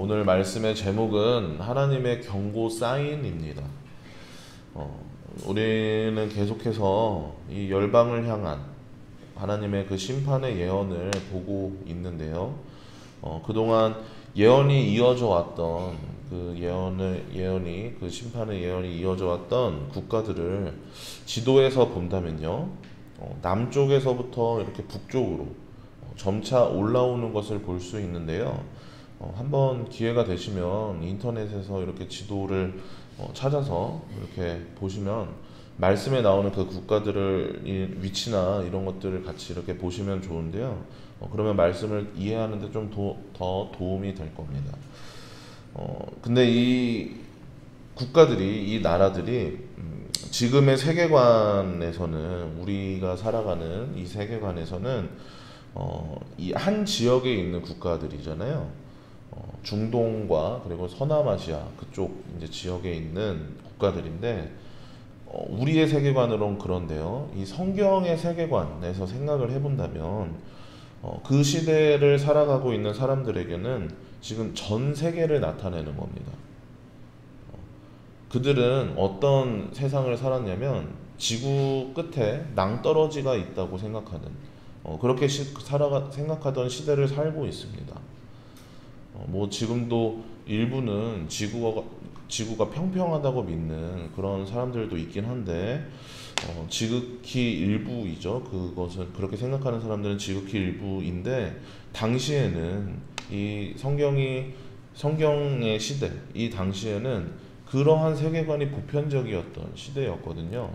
오늘 말씀의 제목은 하나님의 경고 사인입니다. 우리는 계속해서 이 열방을 향한 하나님의 그 심판의 예언을 보고 있는데요. 그동안 예언이 이어져 왔던 그 예언이 그 심판의 예언이 이어져 왔던 국가들을 지도에서 본다면요. 남쪽에서부터 이렇게 북쪽으로 점차 올라오는 것을 볼 수 있는데요. 한번 기회가 되시면 인터넷에서 이렇게 지도를 찾아서 이렇게 보시면 말씀에 나오는 그 국가들을 위치나 이런 것들을 같이 이렇게 보시면 좋은데요. 그러면 말씀을 이해하는 데 좀 더 도움이 될 겁니다. 근데 이 국가들이, 이 나라들이 지금의 세계관에서는, 우리가 살아가는 이 세계관에서는 이 한 지역에 있는 국가들이잖아요. 중동과 그리고 서남아시아 그쪽 이제 지역에 있는 국가들인데, 우리의 세계관으론 그런데요. 이 성경의 세계관에서 생각을 해본다면 그 시대를 살아가고 있는 사람들에게는 지금 전 세계를 나타내는 겁니다. 그들은 어떤 세상을 살았냐면 지구 끝에 낭떠러지가 있다고 생각하는, 그렇게 생각하던 시대를 살고 있습니다. 뭐 지금도 일부는 지구가 평평하다고 믿는 그런 사람들도 있긴 한데, 지극히 일부이죠. 그것은, 그렇게 생각하는 사람들은 지극히 일부인데, 당시에는 이 성경의 시대, 이 당시에는 그러한 세계관이 보편적이었던 시대였거든요.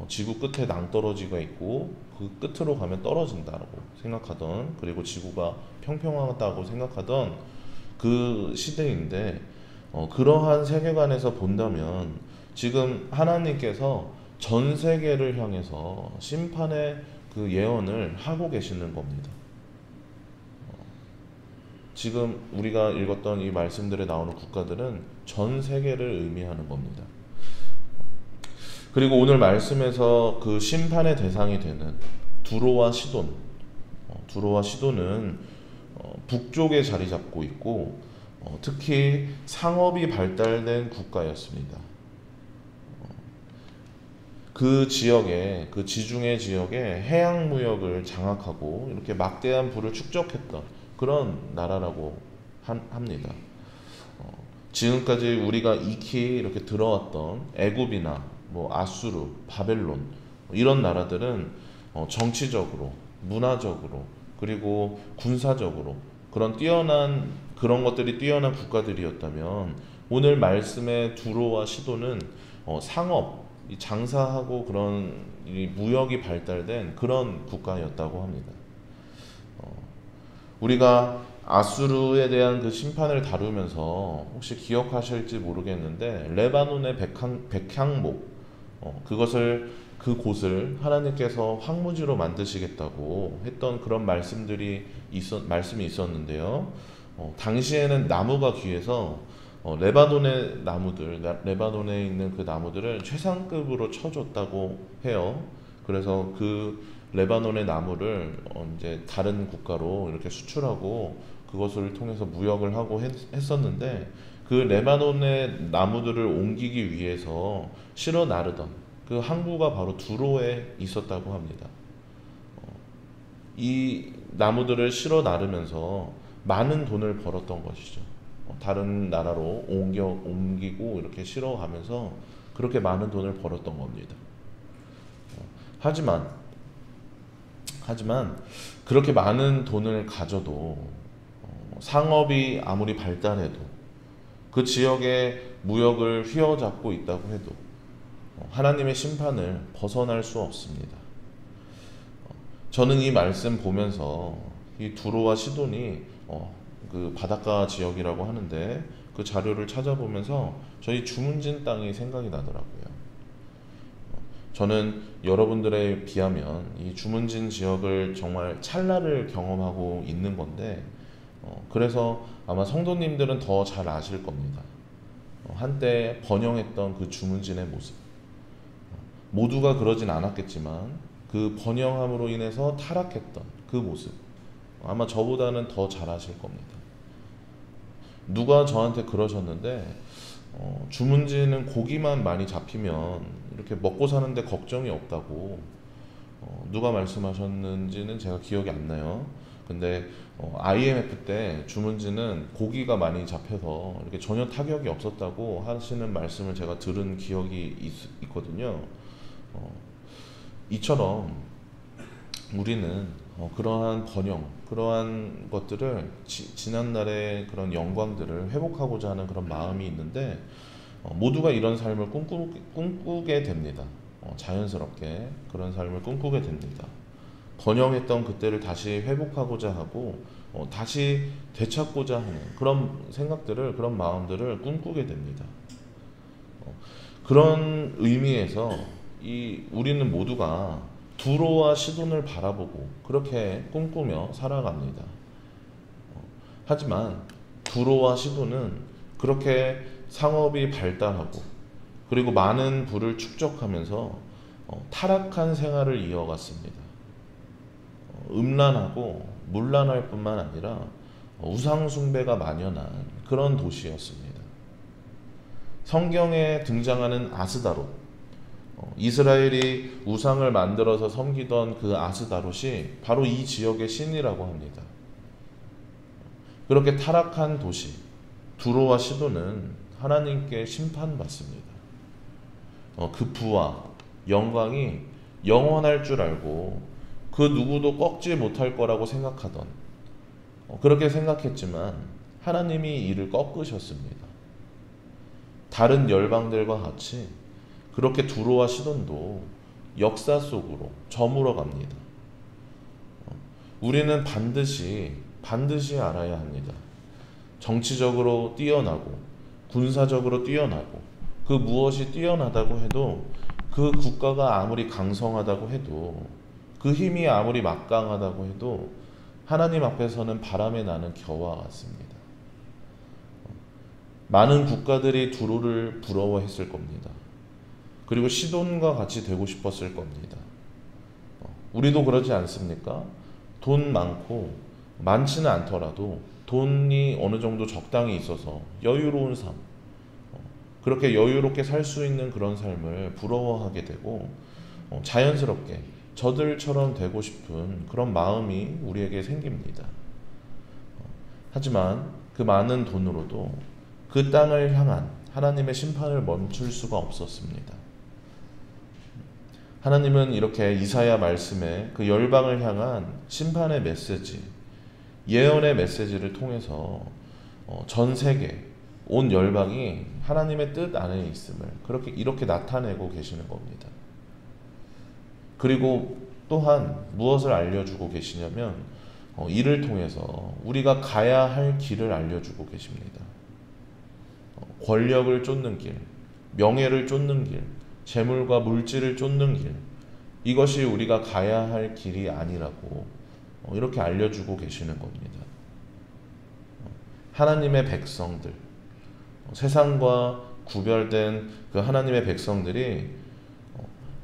지구 끝에 낭떠러지가 있고 그 끝으로 가면 떨어진다고 생각하던, 그리고 지구가 평평하다고 생각하던 그 시대인데, 그러한 세계관에서 본다면 지금 하나님께서 전 세계를 향해서 심판의 그 예언을 하고 계시는 겁니다. 지금 우리가 읽었던 이 말씀들에 나오는 국가들은 전 세계를 의미하는 겁니다. 그리고 오늘 말씀에서 그 심판의 대상이 되는 두로와 시돈은 북쪽에 자리 잡고 있고, 특히 상업이 발달된 국가였습니다. 그 지역에, 그 지중해 지역에 해양 무역을 장악하고 이렇게 막대한 부를 축적했던 그런 나라라고 합니다. 지금까지 우리가 익히 이렇게 들어왔던 애굽이나 뭐 아수르, 바벨론 이런 나라들은 정치적으로, 문화적으로, 그리고 군사적으로 그런 것들이 뛰어난 국가들이었다면, 오늘 말씀의 두로와 시도는 상업, 장사하고 그런 무역이 발달된 그런 국가였다고 합니다. 우리가 아수르에 대한 그 심판을 다루면서 혹시 기억하실지 모르겠는데, 레바논의 백향목, 그곳을 하나님께서 황무지로 만드시겠다고 했던 그런 말씀이 있었는데요. 당시에는 나무가 귀해서 레바논에 있는 그 나무들을 최상급으로 쳐줬다고 해요. 그래서 그 레바논의 나무를 이제 다른 국가로 이렇게 수출하고 그것을 통해서 무역을 하고 했었는데, 그 레바논의 나무들을 옮기기 위해서 실어 나르던 그 항구가 바로 두로에 있었다고 합니다. 이 나무들을 실어 나르면서 많은 돈을 벌었던 것이죠. 다른 나라로 옮기고 이렇게 실어가면서 그렇게 많은 돈을 벌었던 겁니다. 하지만 그렇게 많은 돈을 가져도, 상업이 아무리 발달해도, 그 지역의 무역을 휘어잡고 있다고 해도 하나님의 심판을 벗어날 수 없습니다. 저는 이 말씀 보면서 이 두로와 시돈이 그 바닷가 지역이라고 하는데, 그 자료를 찾아보면서 저희 주문진 땅이 생각이 나더라고요. 저는 여러분들에 비하면 이 주문진 지역을 정말 찰나를 경험하고 있는 건데, 그래서 아마 성도님들은 더 잘 아실 겁니다. 한때 번영했던 그 주문진의 모습, 모두가 그러진 않았겠지만 그 번영함으로 인해서 타락했던 그 모습, 아마 저보다는 더 잘 아실 겁니다. 누가 저한테 그러셨는데 주문지는 고기만 많이 잡히면 이렇게 먹고 사는데 걱정이 없다고 누가 말씀하셨는지는 제가 기억이 안 나요. 근데 IMF 때 주문지는 고기가 많이 잡혀서 이렇게 전혀 타격이 없었다고 하시는 말씀을 제가 들은 기억이 있거든요. 이처럼 우리는 그러한 번영, 그러한 것들을 지난날의 그런 영광들을 회복하고자 하는 그런 마음이 있는데 모두가 이런 삶을 꿈꾸게 됩니다. 자연스럽게 그런 삶을 꿈꾸게 됩니다. 번영했던 그때를 다시 회복하고자 하고 다시 되찾고자 하는 그런 생각들을, 그런 마음들을 꿈꾸게 됩니다. 그런 의미에서 우리는 모두가 두로와 시돈을 바라보고 그렇게 꿈꾸며 살아갑니다. 하지만 두로와 시돈은 그렇게 상업이 발달하고 그리고 많은 부를 축적하면서 타락한 생활을 이어갔습니다. 음란하고 문란할 뿐만 아니라 우상 숭배가 만연한 그런 도시였습니다. 성경에 등장하는 아스다롯, 이스라엘이 우상을 만들어서 섬기던 그 아스다롯이 바로 이 지역의 신이라고 합니다. 그렇게 타락한 도시 두로와 시돈은 하나님께 심판받습니다. 그 부와 영광이 영원할 줄 알고 그 누구도 꺾지 못할 거라고 생각하던 그렇게 생각했지만 하나님이 이를 꺾으셨습니다. 다른 열방들과 같이 그렇게 두로와 시돈도 역사 속으로 저물어 갑니다. 우리는 반드시 알아야 합니다. 정치적으로 뛰어나고 군사적으로 뛰어나고 그 무엇이 뛰어나다고 해도 그 국가가 아무리 강성하다고 해도 그 힘이 아무리 막강하다고 해도 하나님 앞에서는 바람에 나는 겨와 같습니다. 많은 국가들이 두로를 부러워했을 겁니다. 그리고 시돈과 같이 되고 싶었을 겁니다. 우리도 그러지 않습니까? 돈 많고 많지는 않더라도 돈이 어느 정도 적당히 있어서 여유로운 삶, 그렇게 여유롭게 살 수 있는 그런 삶을 부러워하게 되고 자연스럽게 저들처럼 되고 싶은 그런 마음이 우리에게 생깁니다. 하지만 그 많은 돈으로도 그 땅을 향한 하나님의 심판을 멈출 수가 없었습니다. 하나님은 이렇게 이사야 말씀에 그 열방을 향한 심판의 메시지, 예언의 메시지를 통해서 전 세계 온 열방이 하나님의 뜻 안에 있음을 이렇게 나타내고 계시는 겁니다. 그리고 또한 무엇을 알려주고 계시냐면 이를 통해서 우리가 가야 할 길을 알려주고 계십니다. 권력을 쫓는 길, 명예를 쫓는 길, 재물과 물질을 쫓는 길, 이것이 우리가 가야 할 길이 아니라고 이렇게 알려주고 계시는 겁니다. 하나님의 백성들, 세상과 구별된 그 하나님의 백성들이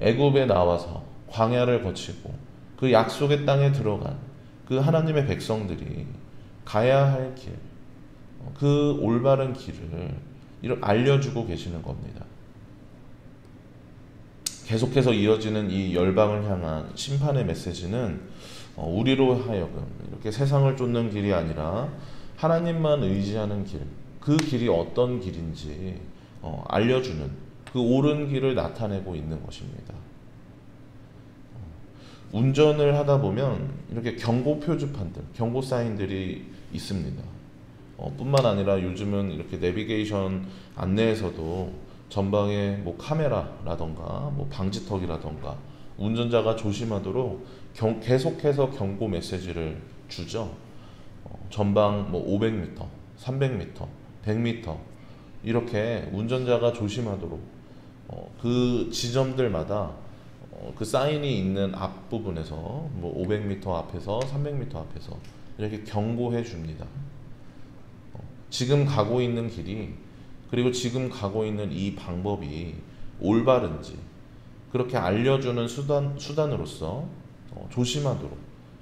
애굽에 나와서 광야를 거치고 그 약속의 땅에 들어간 그 하나님의 백성들이 가야 할 길, 그 올바른 길을 알려주고 계시는 겁니다. 계속해서 이어지는 이 열방을 향한 심판의 메시지는 우리로 하여금 이렇게 세상을 쫓는 길이 아니라 하나님만 의지하는 길, 그 길이 어떤 길인지 알려주는 그 옳은 길을 나타내고 있는 것입니다. 운전을 하다 보면 이렇게 경고 표지판들, 경고 사인들이 있습니다. 뿐만 아니라 요즘은 이렇게 내비게이션 안내에서도 전방에 뭐 카메라라던가 뭐 방지턱이라던가 운전자가 조심하도록 계속해서 경고 메시지를 주죠. 전방 뭐 500m, 300m, 100m 이렇게 운전자가 조심하도록 그 지점들마다 그 사인이 있는 앞부분에서 뭐 500m 앞에서 300m 앞에서 이렇게 경고해 줍니다. 지금 가고 있는 길이 그리고 지금 가고 있는 이 방법이 올바른지 그렇게 알려주는 수단으로서 조심하도록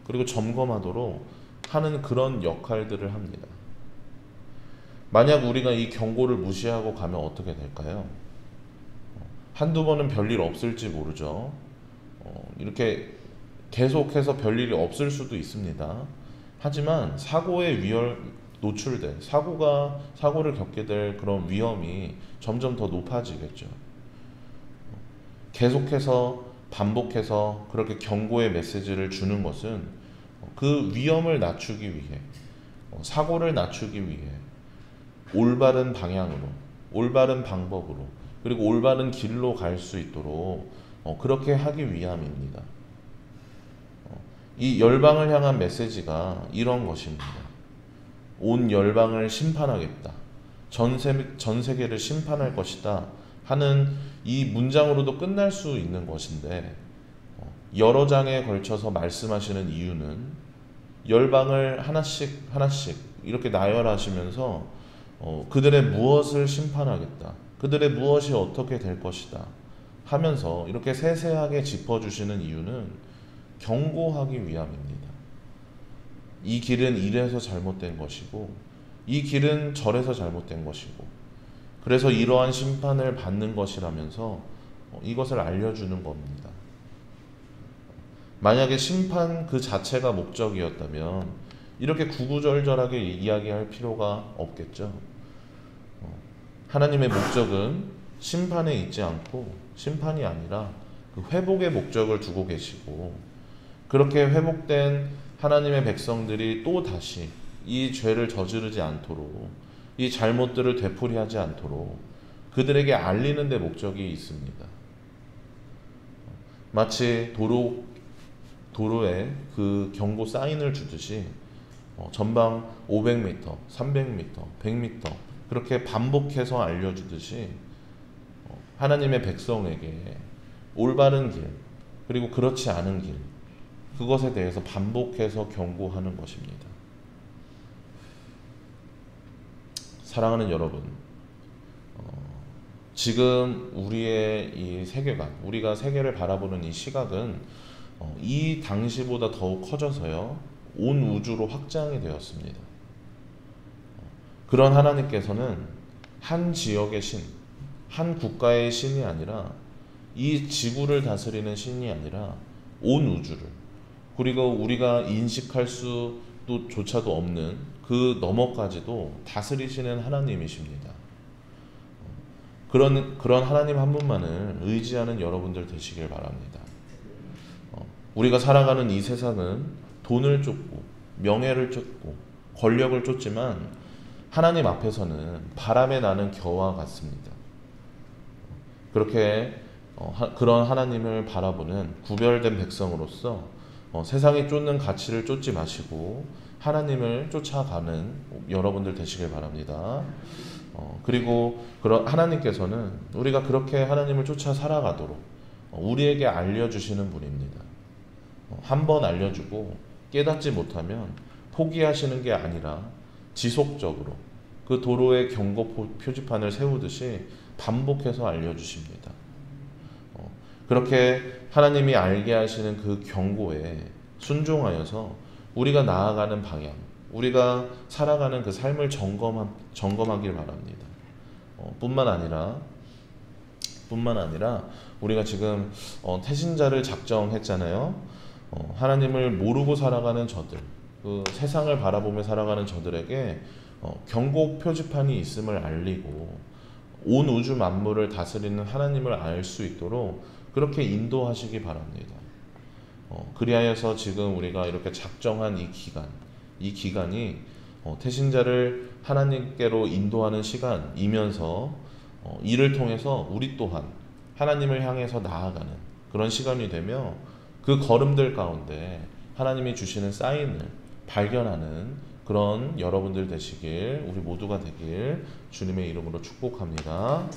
그리고 점검하도록 하는 그런 역할들을 합니다. 만약 우리가 이 경고를 무시하고 가면 어떻게 될까요? 한두 번은 별일 없을지 모르죠. 이렇게 계속해서 별일이 없을 수도 있습니다. 하지만 사고에 노출될, 사고를 겪게 될 그런 위험이 점점 더 높아지겠죠. 계속해서 반복해서 그렇게 경고의 메시지를 주는 것은 그 위험을 낮추기 위해, 사고를 낮추기 위해 올바른 방향으로, 올바른 방법으로, 그리고 올바른 길로 갈 수 있도록 그렇게 하기 위함입니다. 이 열방을 향한 메시지가 이런 것입니다. 온 열방을 심판하겠다. 전 세계를 심판할 것이다. 하는 이 문장으로도 끝날 수 있는 것인데, 여러 장에 걸쳐서 말씀하시는 이유는 열방을 하나씩 하나씩 이렇게 나열하시면서 그들의 무엇을 심판하겠다. 그들의 무엇이 어떻게 될 것이다. 하면서 이렇게 세세하게 짚어주시는 이유는 경고하기 위함입니다. 이 길은 이래서 잘못된 것이고, 이 길은 저래서 잘못된 것이고, 그래서 이러한 심판을 받는 것이라면서 이것을 알려주는 겁니다. 만약에 심판 그 자체가 목적이었다면 이렇게 구구절절하게 이야기할 필요가 없겠죠. 하나님의 목적은 심판에 있지 않고, 심판이 아니라 그 회복의 목적을 두고 계시고, 그렇게 회복된 하나님의 백성들이 또 다시 이 죄를 저지르지 않도록, 이 잘못들을 되풀이하지 않도록 그들에게 알리는 데 목적이 있습니다. 마치 도로에 그 경고 사인을 주듯이 전방 500m, 300m, 100m 그렇게 반복해서 알려주듯이 하나님의 백성에게 올바른 길, 그리고 그렇지 않은 길, 그것에 대해서 반복해서 경고하는 것입니다. 사랑하는 여러분, 지금 우리의 이 세계관, 우리가 세계를 바라보는 이 시각은 이 당시보다 더욱 커져서요, 온 우주로 확장이 되었습니다. 그런 하나님께서는 한 지역의 신, 한 국가의 신이 아니라, 이 지구를 다스리는 신이 아니라 온 우주를, 그리고 우리가 인식할 수도 조차도 없는 그 너머까지도 다스리시는 하나님이십니다. 그런 하나님 한 분만을 의지하는 여러분들 되시길 바랍니다. 우리가 살아가는 이 세상은 돈을 쫓고 명예를 쫓고 권력을 쫓지만 하나님 앞에서는 바람에 나는 겨와 같습니다. 그렇게 그런 하나님을 바라보는 구별된 백성으로서 세상이 쫓는 가치를 쫓지 마시고 하나님을 쫓아가는 여러분들 되시길 바랍니다. 그리고 그런 하나님께서는 우리가 그렇게 하나님을 쫓아 살아가도록 우리에게 알려주시는 분입니다. 한 번 알려주고 깨닫지 못하면 포기하시는 게 아니라 지속적으로 그 도로에 경고 표지판을 세우듯이 반복해서 알려주십니다. 그렇게 하나님이 알게 하시는 그 경고에 순종하여서 우리가 나아가는 방향, 우리가 살아가는 그 삶을 점검하길 바랍니다. 뿐만 아니라 우리가 지금 태신자를 작정했잖아요. 하나님을 모르고 살아가는 저들, 그 세상을 바라보며 살아가는 저들에게 경고 표지판이 있음을 알리고 온 우주 만물을 다스리는 하나님을 알 수 있도록 그렇게 인도하시기 바랍니다. 그리하여서 지금 우리가 이렇게 작정한 이 기간이 태신자를 하나님께로 인도하는 시간이면서 이를 통해서 우리 또한 하나님을 향해서 나아가는 그런 시간이 되며, 그 걸음들 가운데 하나님이 주시는 사인을 발견하는 그런 여러분들 되시길, 우리 모두가 되길 주님의 이름으로 축복합니다.